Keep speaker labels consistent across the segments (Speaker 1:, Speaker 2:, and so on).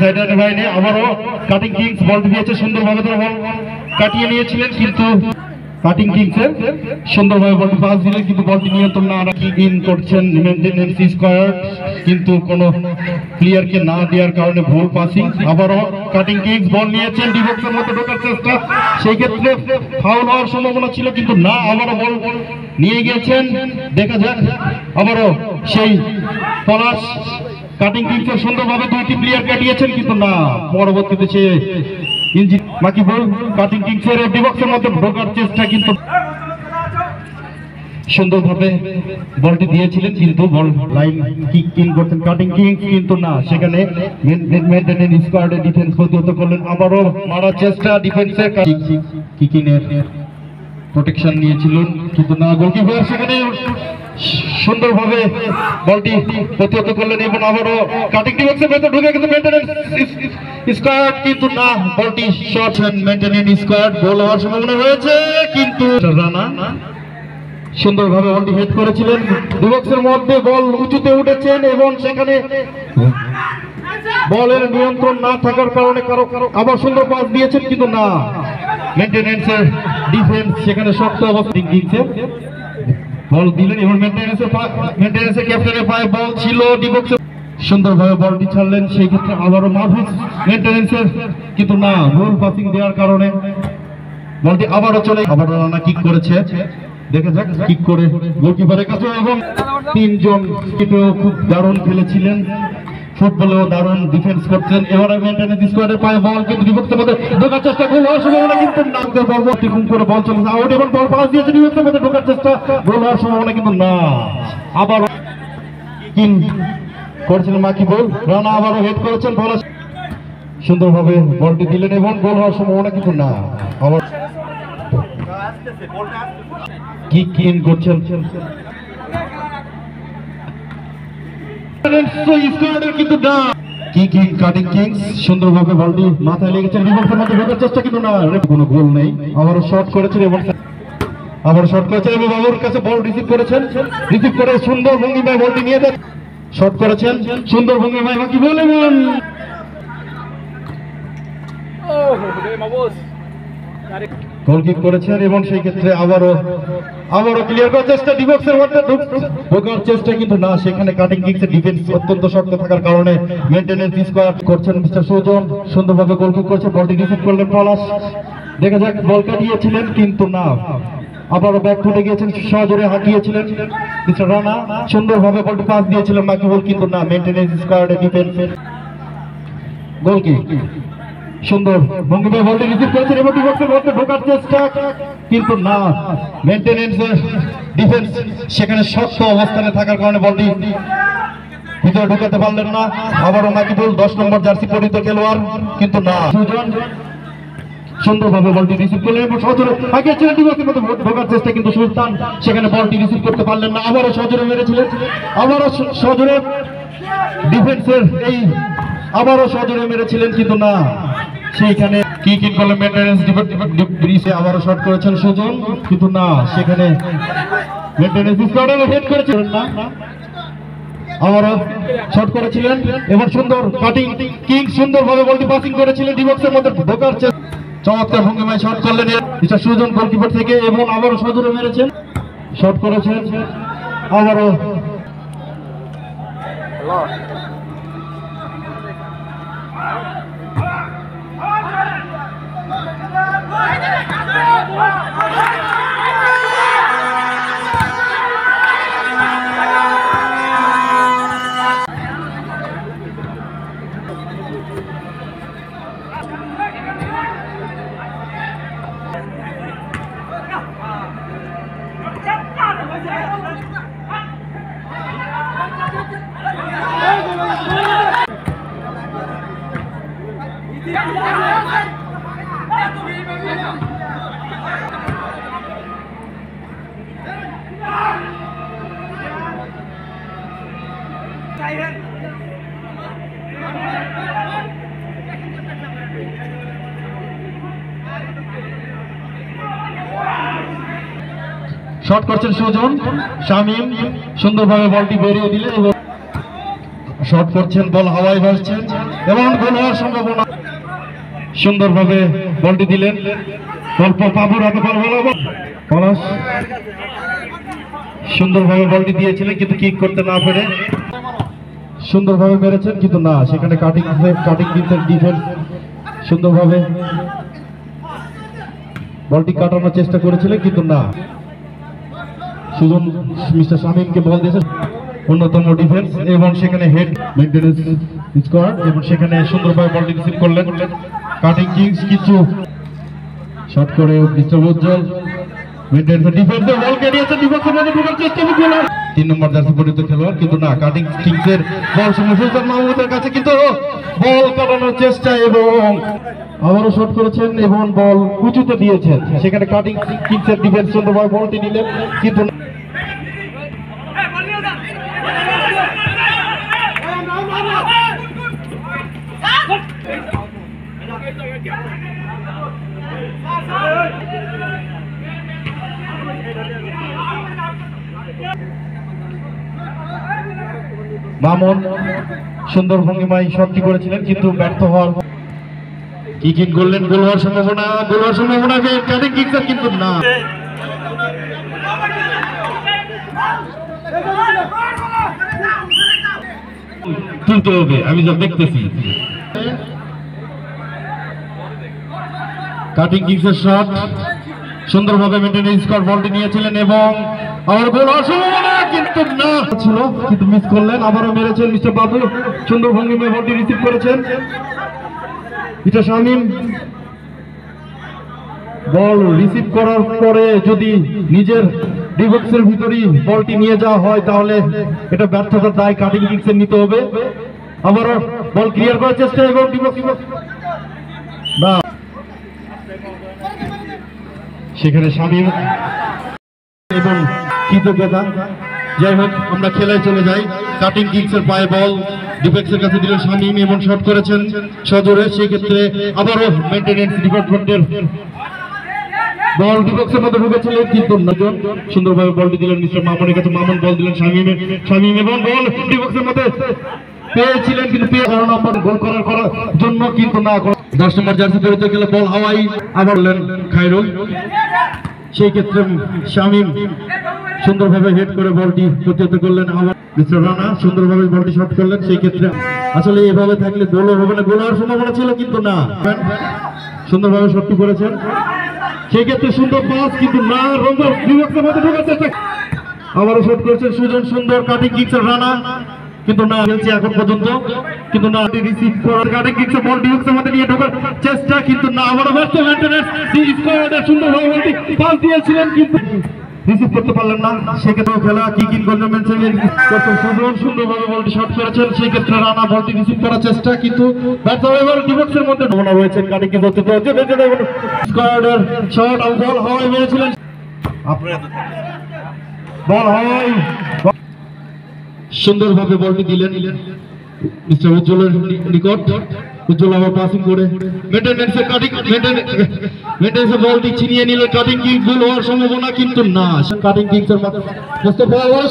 Speaker 1: সাইডের বাইরে আবারও কাটিং কিংস বল দিয়েছে সুন্দরভাবে, তারা বল কাটিয়ে নিয়েছিলেন কিন্তু কাটিং কিংসের সুন্দরভাবে বলটি পাস দিলেন কিন্তু বলটি নিয়ন্ত্রণ না ইন করছেন মেইনটেনেন্স স্কোয়ার, কিন্তু কোনো প্লেয়ারকে না দেওয়ার কারণে ভুল পাসিং। আবারও কাটিং কিংস বল নিয়েছেন, ডিবক্সের মধ্যে ঢোকার চেষ্টা, সেই ক্ষেত্রে ফাউল হওয়ার সম্ভাবনা ছিল কিন্তু না, আবারও বল নিয়ে গিয়েছেন। দেখা যাক আবারও সেই পলাশ কাটিং কিংসের সুন্দরভাবে দুইটি প্লেয়ার কাটিয়েছেন কিন্তু না, পরবর্তীতে সে ইঞ্জিন বাকি বল কাটিং কিংসের ডিবক্সের মধ্যে ঢোকার চেষ্টা কিন্তু সুন্দরভাবে বলটি দিয়েছিলেন কিন্তু বল লাইন কিক ইন করতেন কাটিং কিংস কিন্তু না, সেখানে মেইনটেনেন্স স্কোয়াডে ডিফেন্স প্রতিহত করলেন। আবারও মারার চেষ্টা ডিফেন্সের কিকিনের প্রোটেকশন নিয়েছিলেন কিন্তু না, গোলকিপার সেখানে সুন্দরভাবে বলটি প্রতিহত করলেন এবং আবারও কাটিং ডিবক্সের ভেতর ঢুকে কিন্তু মেইনটেনেন্স স্কোয়াড কিন্তু না, বলটি শট মেইনটেনেন্স স্কোয়াড গোল হওয়ার সম্ভাবনা রয়েছে কিন্তু রানা সুন্দরভাবে বলটি হেড করেছিলেন, ডিবক্সের মধ্যে বল উঁচুতে উঠেছেন এবং সেখানে বলের নিয়ন্ত্রণ না থাকার কারণে আবার সুন্দর পাস দিয়েছেন কিন্তু না, মেইনটেনেন্সের ডিফেন্স সেখানে শক্ত অবস্থা দিয়েছে, বল দিলেন এবং মেইনটেনেন্সের ক্যাপ্টেনের পায়ে বল ছিল, ডিবক্সে সুন্দরভাবে বলটি ছাড়লেন, সেই ক্ষেত্রে আবারও মাহফুজ মেইনটেনেন্সের কিন্তু না, ভুল পাসিং দেওয়ার কারণে বলটি আবারও চলে আবারও রানা কিক করেছে, দেখা যাক কিক করে গোলকিপারের কাছে এবং তিনজন খুব দারুণ খেলেছিলেন, ফুটবলেও দারুণ ডিফেন্স করছেন। এবারে মেইনটেনেন্স স্কোয়াডের পায়ে বল কিন্তু ডিবক্সের মধ্যে ঢোকার চেষ্টা গোল হওয়ার সম্ভাবনা কিন্তু না, পরবর্তী করে বল চলেছে আউট এবং বল পাস দিয়েছে ডিবক্সের মধ্যে ঢোকার চেষ্টা গোল হওয়ার সম্ভাবনা কিন্তু না, আবার কিন করেছিলেন মাকি বল, রানা আবারও হেড করেছেন, বল সুন্দরভাবে বলটি দিলেন এবং গোল হওয়ার সম্ভাবনা কিন্তু না, আবার কিক ইন করছেন কিন্তু না, কিক ইন কাটিং কিংস সুন্দরভাবে বলটি মাথায় লেগেছেন, ডিফেন্সের মধ্যে ঢোকার চেষ্টা কিন্তু না, কোনো গোল নেই, আবারও শট করেছেন এবং আবার শট করেছেন এবং বাবুর কাছে বল রিসিভ করেছেন, রিসিভ করে সুন্দর ভঙ্গিমায় বলটি নিয়ে দেন, শট করেছেন সুন্দর ভঙ্গিমায় বাকি বল এবং গোল কিক করেছেন এবং সেই ক্ষেত্রে আবারও ক্লিয়ার করার চেষ্টা, ডিবক্সের মধ্যে ঢোকার চেষ্টা কিন্তু না, সেখানে কাটিং কিংসের ডিফেন্স অত্যন্ত শক্ত থাকার কারণে মেইনটেনেন্স স্কোয়াড করছেন মিস্টার সুজন, সুন্দরভাবে গোল কিক করেছে, বলটি রিসিভ করলেন পলাশ, দেখা যাক বল কাটিয়েছিলেন কিন্তু না, আবারও ব্যাক ফুটে গিয়েছেন, সহজরে হাঁকিয়েছিলেন মিস্টার রানা, সুন্দরভাবে বলটি পাস দিয়েছিলেন বাকি বল কিন্তু না, মেইনটেনেন্স স্কোয়াডের ডিফেন্সের গোল কিক সুন্দর ভঙ্গিমায় বলটি রিসিভ করেছেন এবং ডিবক্সের মধ্যে ঢোকার চেষ্টা কিন্তু না, মেইনটেনেন্সের ডিফেন্স সেখানে শক্ত অবস্থানে থাকার কারণে বলটি ভিতরে ঢোকাতে পারলেন না, আবারও মাকিবুল 10 নম্বর জার্সি পরিহিত খেলোয়াড় কিন্তু না, সুজন সুন্দরভাবে বলটি রিসিভ করলেন এবং সজোরে হাঁকিয়েছিলেন, ডিবক্সের মধ্যে ঢোকার চেষ্টা কিন্তু সুলতান সেখানে বলটি রিসিভ করতে পারলেন না, আবারও সজোরে মেরেছিলেন, আবারও সজোরে ডিফেন্সের আবারও সজোরে মেরেছিলেন কিন্তু না, সেইখানে কিক ইন করলেন মেইনটেনেন্স ব্রিজে, আবারও শট করেছেন সুজন কিন্তু না, সেখানে মেইনটেনেন্স স্কোয়াডে হেড করেছিলেন না, আবারও শট করেছিলেন এবং সুন্দর কাটিং কিং সুন্দরভাবে বলটি পাসিং করেছিলেন, ডিবক্সের মধ্যে ঢোকার চেষ্টা চমৎকার ভঙ্গিমায় শট করলেন মিস্টার সুজন গোলকিপার থেকে এবং আবারও সজোরে মেরেছেন, শট করেছেন আবারও শট করছেন সুজন, শামিম সুন্দরভাবে বলটি বেরিয়ে দিলেন এবং শট করছেন, বল হাওয়ায় ভাসছেন এবং গোল হওয়ার সম্ভাবনা। সুন্দরভাবে বলটি দিলেন, গল্প বাবুর হাতে বল পলাশ সুন্দরভাবে বলটি দিয়েছিলেন কিন্তু কিক করতে না পেরে সুন্দরভাবে মেরেছেন কিন্তু না, সেখানে কাটিং ডিফেন্স সুন্দরভাবে বলটি কাটানোর চেষ্টা করেছিলেন কিন্তু না, সুজন মিস্টার শামীমকে বল দিয়েছেন, অন্যতম ডিফেন্স এবং সেখানে হেড মেইনটেনেন্স স্কোয়াড এবং সেখানে সুন্দরভাবে বলটি রিসিভ করলেন। কাটিং কিংস কিছু শট করে মিস্টার উজ্জ্বল মেইনটেনেন্স ডিফেন্সে বল কেড়িয়েছে, ডিফেন্সের মধ্যে ঢোকার চেষ্টা করলেন 3 নম্বর জার্সি পরিহিত খেলোয়াড় কিন্তু না, কাটিং কিংসের বল সুলতান মাহমুদের কাছে কিন্তু বল কাটানোর চেষ্টা এবং আবারও শট করেছেন এবং বল উঁচুতে দিয়েছেন, সেখানে কাটিং কিংসের ডিফেন্স সুন্দরভাবে বলটি নিলেন কিন্তু মামুন সুন্দর ভঙ্গিমায় শটটি করেছিলেন কিন্তু ব্যর্থ হওয়ার কি করলেন, গোল হওয়ার সম্ভাবনা কাটিং কিংসের কিন্তু না, তুলতে হবে আমি যা দেখতেছি। কাটিং কিংসের শট সুন্দরভাবে মেইনটেনেন্স স্কোয়াড বলটি নিয়েছিলেন এবং আর গোল হওয়ার সম্ভাবনা কিন্তু না ছিল কিন্তু মিস করলেন, আবারও মেরেছেন মিস্টার বাবু, সুন্দর ভঙ্গিমায় বলটি রিসিভ করেছেন মিস্টার শামীম। বল রিসিভ করার পরে যদি নিজের ডিবক্সের ভিতরেই বলটি নিয়ে যাওয়া হয় তাহলে এটা ব্যর্থতার দায় কাটিং কিংসের নিতে হবে। আবারও বল ক্লিয়ার করার চেষ্টা এবং ডিবক্স না, সেখানে শামীম এবং কৃতজ্ঞতা। যাই হোক আমরা খেলায় চলে যাই। কাটিং কিংসের পায়ে বল ডিফেন্সের কাছে দিলেন শামীম এবং শট করেছেন সজোরে, সেই ক্ষেত্রে আবারও মেইনটেনেন্স ডিপার্টমেন্টের বল ডিবক্সের মধ্যে ঢুকেছিলেন কিন্তু নজন সুন্দরভাবে বলটি দিলেন মিস্টার মামুনের কাছে, মামুন বল দিলেন শামীম এবং বল ডিবক্সের মধ্যে পেয়েছিলেন কিন্তু গোল করার জন্য কিন্তু না, 10 নম্বর জার্সি পরিহিত গেলে বল হাওয়াই আবার খায়রুল, সেই ক্ষেত্রে শামীম সুন্দরভাবে হেড করে বলটি প্রতিহত করলেন, আবার মিস্টার রানা সুন্দরভাবে বলটি শট করলেন, সেই ক্ষেত্রে আসলে এভাবে থাকলে গোলও হবে না, গোল হওয়ার সম্ভাবনা ছিল কিন্তু না, সুন্দরভাবে শটটি করেছেন, সেই ক্ষেত্রে সুন্দর পাস কিন্তু না, ডিবক্সের মধ্যে ঢোকার চেষ্টা আবারও শট করেছেন সুজন, সুন্দর কাটিং কিংসের রানা কিন্তু না খেলছে এখন পর্যন্ত কিন্তু না, রিসিভ করার কাটিং কিংসের বল ডিবক্সের মধ্যে নিয়ে ঢোকার চেষ্টা কিন্তু না, আবারও ব্যর্থ মেইনটেনেন্স স্কোয়াডের সুন্দরভাবে বলটি পাস দিয়েছিলেন কিন্তু রিসিভ করতে পারলেন না, সেক্ষেত্রে খেলা কিকিং গভর্নমেন্ট সুজন সুন্দরভাবে বলটি শট করেছেন, সেই ক্ষেত্রে রানা বলটি রিসিভ করার চেষ্টা কিন্তু ব্যর্থ হয়ে গেল, ডিবক্সের মধ্যে ঢোকানো রয়েছেন কাটিং কিংস স্কোয়াডের শট আর বল হাওয়ায় মেরেছিলেন, বল হাওয়ায় সুন্দরভাবে বলটি দিলেন মিস্টার উজ্জ্বলের নিকট, উজ্জ্বল আবার পাসিং করে মেইনটেনেন্সের বলটি ছিনিয়ে নিল, কাটিং কিংস গোল হওয়ার সম্ভাবনা কিন্তু না, কাটিং কিংসের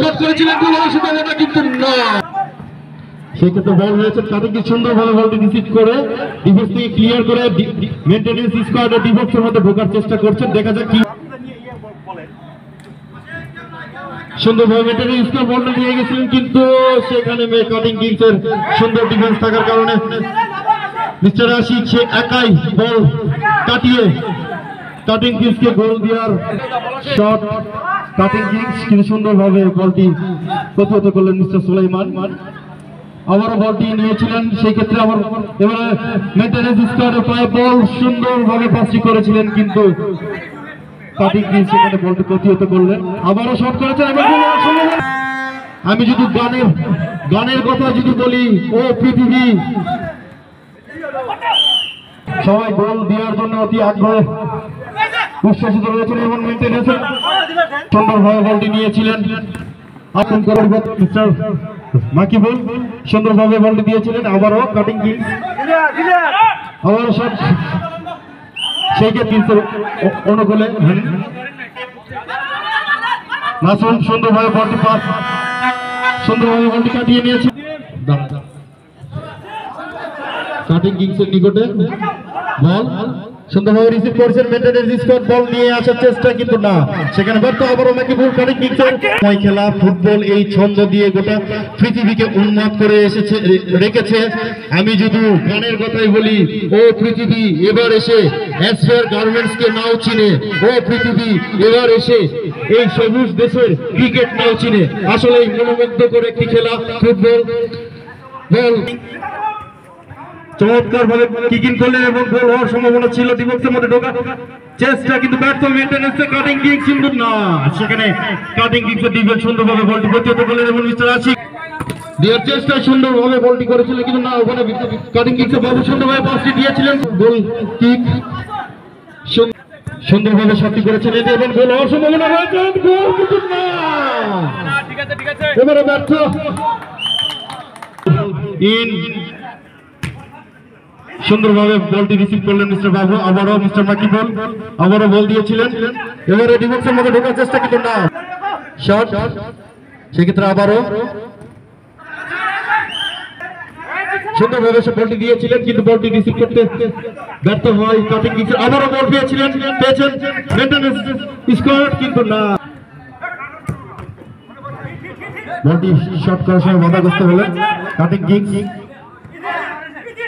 Speaker 1: শট করেছিলেন গোল হওয়ার সম্ভাবনা কিন্তু না, সেই ক্ষেত্রে বল হয়েছে কাটিং কিংস সুন্দরভাবে বলটি রিসিভ করে ডিফেন্স থেকে ক্লিয়ার করে মেইনটেনেন্স স্কোয়াডের ডিবক্সের মধ্যে ঢোকার চেষ্টা করছেন, দেখা যাক কি সুন্দরভাবে মেইনটেনেন্স স্কোয়াড বলটা নিয়ে গেছিলেন কিন্তু সেখানে কাটিং কিংসের সুন্দর ডিফেন্স থাকার কারণে মিস্টার আশিক সে একাই বল কাটিয়ে কাটিং কিংসকে গোল দেওয়ার শট, কাটিং কিংস কিন্তু সুন্দরভাবে বলটি প্রতিহত করলেন মিস্টার সুলাইমান, আবারও বলটি নিয়েছিলেন, সেই ক্ষেত্রে আবার এবারে মেইনটেনেন্স স্কোয়াডের পায়ে বল সুন্দরভাবে পাসটি করেছিলেন কিন্তু কাটিং কিংস সেখানে বলটি প্রতিহত করলেন, আবারও শট করেছেন এবং আমি যদি গানের কথা যদি বলি ও পৃথিবী, সবাই গোল দেওয়ার জন্য অতি আগ্রহে উচ্ছ্বসিত রয়েছেন এবং মেইনটেনেন্স সুন্দরভাবে বলটি নিয়েছিলেন, আপন করার মিস্টার মাকিবুল সুন্দরভাবে বলটি দিয়েছিলেন, আবারও কাটিং কিংস আবারও শট, সেই কিংসের অনুকূলে নাসুন সুন্দরভাবে বলটি পাস সুন্দরভাবে বলটি কাটিয়ে নিয়েছে। কাটিং কিংসের নিকটে বল সুন্দরভাবে রিসিভ করেছেন মেইনটেনেন্স স্কোয়াড বল নিয়ে আসার চেষ্টা কিন্তু না সেখানে ব্যর্থ আবারও মাকিবুল কাটিং কিংসের খেলা ফুটবল এই ছন্দ দিয়ে গোটা পৃথিবীকে উন্নত করে রেখেছে আমি যদি গানের কথাই বলি ও পৃথিবী এবার এসে এসফেয়ার গার্মেন্টস কে নাও চিনে ও পৃথিবী এবার এসে এই সবুজ দেশের ক্রিকেট নাও চিনে আসলে মনোমুগ্ধ করে একটি খেলা ফুটবল বল চমৎকার ভাবে কিকিং করলেন এবং গোল হওয়ার সম্ভাবনা ছিল ডিবক্সের মধ্যে ঢোকা চেষ্টা কিন্তু ব্যর্থ মেইনটেনেন্সে কাটিং কিং সুন্দর না সেখানে কাটিং কিংসের ডিফেন্স সুন্দরভাবে বলটি প্রতিহত করলেন এবং মিস্টার আশিক দেওয়ার চেষ্টা সুন্দরভাবে বলটি করেছিলেন কিন্তু না ওখানে কাটিং কিংসের বাবু সুন্দরভাবে পাসটি দিয়েছিলেন গোল কিক সুন্দরভাবে শটটি করেছিলেন এবং গোল হওয়ার সম্ভাবনা রয়েছে গোল কিন্তু না ঠিক আছে এবারে ব্যর্থ ইন সুন্দরভাবে বলটি রিসিভ করলেন মিস্টার বাবু আবারও মিস্টার মাকিবুল আবারও বল দিয়েছিলেন এবারে ডিবক্সের মধ্যে ঢোকার চেষ্টা কিন্তু না শট সেক্ষেত্রে আবারও সুন্দরভাবে সে বলটি দিয়েছিলেন কিন্তু বলটি রিসিভ করতে ব্যর্থ হয় কাটিং কিংস আবারও বল পেয়েছেন মেইনটেনেন্স স্কোয়াড কিন্তু না বলটি শট করার সময় বাধাগ্রস্ত হলেন কাটিং কিংস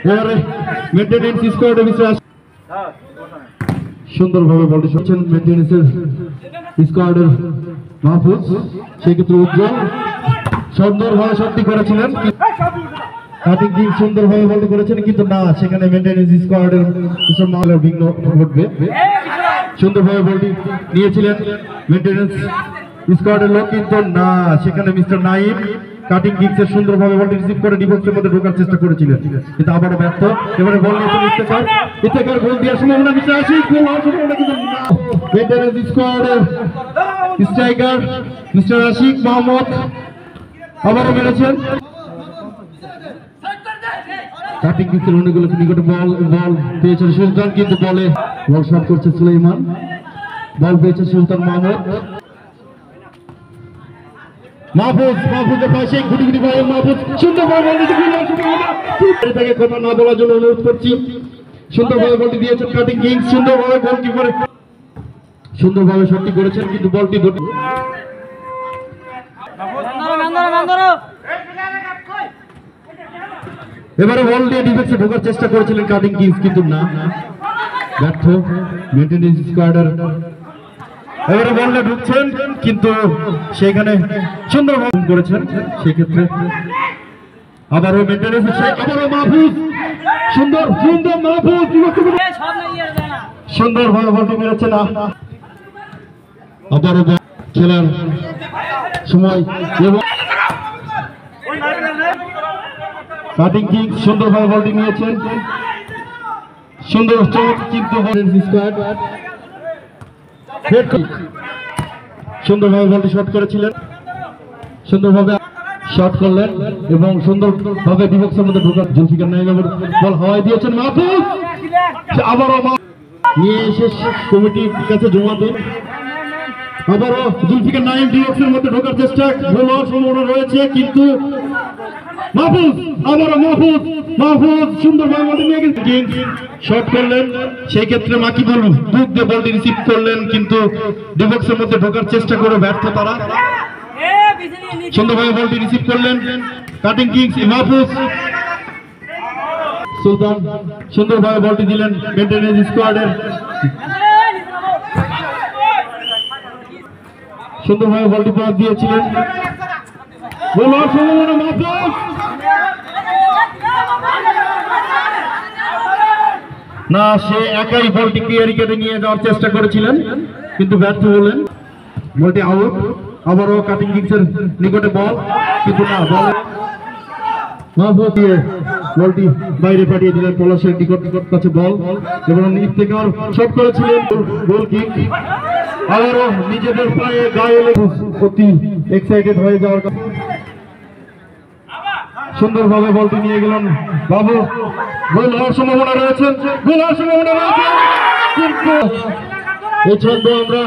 Speaker 1: এবারে মেইনটেনেন্স স্কোয়াডের বিষয়ে সুন্দরভাবে বলটি শুনছেন মেইনটেনেন্সের স্কোয়াডের মাহফুজ সেই ক্ষেত্রে উজ্জ্বল সুন্দরভাবে শটটি করেছিলেন কাটিং কিং সুন্দরভাবে বলটি করেছেন কিন্তু না সেখানে মেইনটেনেন্স স্কোয়াডের কিছু মালের বিঘ্ন ঘটবে সুন্দরভাবে বলটি নিয়েছিলেন মেইনটেনেন্স স্কোয়াডের লোক কিন্তু না সেখানে মিস্টার নাইম কাটিং কিংসের সুন্দরভাবে বলটি রিসিভ করে ডিবক্সের মধ্যে ঢোকার চেষ্টা করেছিলেন কিন্তু আবারও ব্যর্থ এবারে বল নিয়েছেন ইফতেখার গোল দেওয়ার সম্ভাবনা মিস্টার আশিক গোল হওয়ার সম্ভাবনা কিন্তু না মেইনটেনেন্স স্কোয়াডের স্ট্রাইকার মিস্টার আশিক মোহাম্মদ আবারও মেরেছেন কাটিং কিংসের অনেকগুলো নিকটে বল পেয়েছেন সুলতান কিন্তু বল শট করছে সুলাইমান বল পেয়েছে সুলতান মাহফুজের পাশে গুটি ভাই মাহফুজ সুন্দরভাবে তাকে কথা না বলার জন্য অনুরোধ করছি সুন্দরভাবে বলটি দিয়েছেন কাটিং কিংস সুন্দরভাবে গোলকিপার সুন্দরভাবে শটটি করেছেন কিন্তু বলটি এবারে বল দিয়ে ডিফেন্সে ঢোকার চেষ্টা করেছিলেন কাটিং কিংস কিন্তু না ব্যর্থ মেইনটেনেন্স স্কোয়াডের এবারে বলটা ঢুকছেন কিন্তু সেখানে সুন্দরভাবে করেছেন সেই ক্ষেত্রে আবারও মেইনটেনেন্স আবারও মাহফুজ সুন্দর মাহফুজ সুন্দরভাবে বলটি মেরেছেন আবারও খেলার সময় এবং কাটিং কিংস সুন্দরভাবে বলটি নিয়েছেন সুন্দর চোট কিন্তু সুন্দরভাবে বলটি শট করেছিলেন সুন্দরভাবে শট করলেন এবং সুন্দরভাবে ডিবক্সের মধ্যে ঢোকার জুলফিকার নাইমের বল হাওয়ায় দিয়েছেন মাহফুজ আবারও নিয়ে এসে কমিটির কাছে জমা দেন আবারও জুলফিকার নাইম ডিবক্সের মধ্যে ঢোকার চেষ্টা গোল হওয়ার সম্ভাবনা রয়েছে কিন্তু মাহফুজ আবারও মাহফুজ সুন্দরভাবে নিয়ে গেছেন শট করলেন সেই ক্ষেত্রে মাকিবুল বুক দিয়ে বলটি রিসিভ করলেন কিন্তু ডিবক্সের মধ্যে ঢোকার চেষ্টা করে ব্যর্থ তারা সুন্দরভাবে বলটি রিসিভ করলেন কাটিং কিংস মাহফুজ সুলতান সুন্দরভাবে বলটি দিলেন মেইনটেনেন্স স্কোয়াডের সুন্দরভাবে বলটি পাস দিয়েছিলেন গোল হওয়ার সম্ভাবনা মাহফুজ না সে একাই বলটি ক্লিয়ারিকেটে নিয়ে যাওয়ার চেষ্টা করেছিলেন কিন্তু ব্যর্থ হলেন বলটি আউট আবারও কাটিং কিংসের নিকটে বল কিন্তু না বল মাহফুজ দিয়ে বলটি বাইরে পাঠিয়ে দিলেন পলাশের নিকট কাছে বল এবং ইফতেখার শট করেছিলেন গোল কিক আবারও নিজেদের পায়ে গায়ে অতি এক্সাইটেড হয়ে যাওয়ার সুন্দরভাবে বলটি নিয়ে গেলেন বাবু গোল হওয়ার সম্ভাবনা রয়েছে কিন্তু এই ছন্দ আমরা